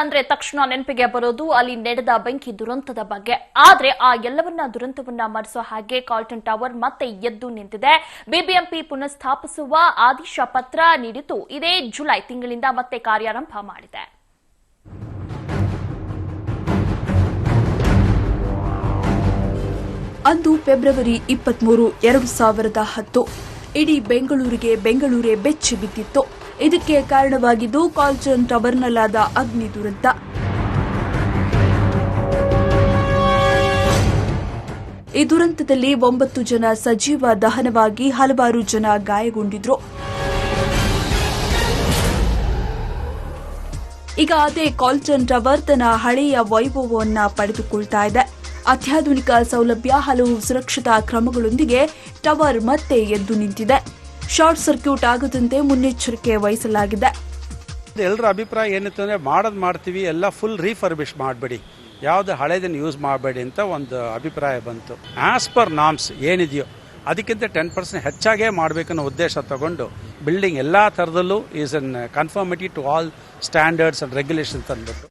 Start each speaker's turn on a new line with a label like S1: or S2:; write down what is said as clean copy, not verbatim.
S1: ಅಂದ್ರೆ ತಕ್ಷಣ ನೆನಪಿಗೆ ಬರೋದು ಅಲ್ಲಿ ನಡೆದ ಬೆಂಕಿ ದುರಂತದ ಬಗ್ಗೆ. ಆದ್ರೆ ಆ ದುರಂತವನ್ನ ಮರೆಸೋ ಹಾಗೆ ಕಾಲ್ಟನ್ ಟವರ್ ಮತ್ತೆ ಎದ್ದು ನಿಂತಿದೆ. ಬಿಬಿಎಂಪಿ ಪುನಃಸ್ಥಾಪಿಸುವ ಆದೇಶ ಪತ್ರ ನೀಡಿದ್ದು ಇದೇ ಜುಲೈ ತಿಂಗಳಿಂದ ಮತ್ತೆ ಕಾರ್ಯಾರಂಭ ಮಾಡಿದೆ.
S2: ಅಂದು ಫೆಬ್ರವರಿ 23, 2010 ಇಡೀ ಬೆಂಗಳೂರೇ ಬೆಚ್ಚಿ ಬಿದ್ದಿತ್ತು. ಇದಕ್ಕೆ ಕಾರಣವಾಗಿದ್ದು ಕಾಲ್ಟನ್ ಟವರ್ನಲ್ಲಾದ ಅಗ್ನಿ ದುರಂತ. ಈ ದುರಂತದಲ್ಲಿ 9 ಜನ ಸಜೀವ ದಹನವಾಗಿ ಹಲವಾರು ಜನ ಗಾಯಗೊಂಡಿದ್ರು. ಈಗ ಅದೇ ಕಾಲ್ಟನ್ ಟವರ್ ತನ್ನ ಹಳೆಯ ವೈಭವವನ್ನು ಪಡೆದುಕೊಳ್ತಾ ಇದೆ. ಅತ್ಯಾಧುನಿಕ ಸೌಲಭ್ಯ, ಹಲವು ಸುರಕ್ಷತಾ ಕ್ರಮಗಳೊಂದಿಗೆ ಟವರ್ ಮತ್ತೆ ಎದ್ದು ನಿಂತಿದೆ. ಶಾರ್ಟ್ ಸರ್ಕ್ಯೂಟ್ ಆಗದಂತೆ ಮುನ್ನೆಚ್ಚರಿಕೆ ವಹಿಸಲಾಗಿದೆ.
S3: ಎಲ್ಲರ ಅಭಿಪ್ರಾಯ ಏನಿತ್ತು ಅಂದರೆ ಮಾಡ್ತೀವಿ, ಎಲ್ಲ ಫುಲ್ ರೀಫರ್ಬಿಶ್ ಮಾಡಬೇಡಿ, ಯಾವುದು ಹಳೇದನ್ನು ಯೂಸ್ ಮಾಡಬೇಡಿ ಅಂತ ಒಂದು ಅಭಿಪ್ರಾಯ ಬಂತು. ಆಸ್ ಪರ್ ನಾರ್ಮ್ಸ್ ಏನಿದೆಯೋ ಅದಕ್ಕಿಂತ 10% ಹೆಚ್ಚಾಗೇ ಮಾಡಬೇಕನ್ನೋ ಉದ್ದೇಶ ತಗೊಂಡು ಬಿಲ್ಡಿಂಗ್ ಎಲ್ಲ ಥರದಲ್ಲೂ is in conformity to all standards and regulations ಅಂದ್ಬಿಟ್ಟು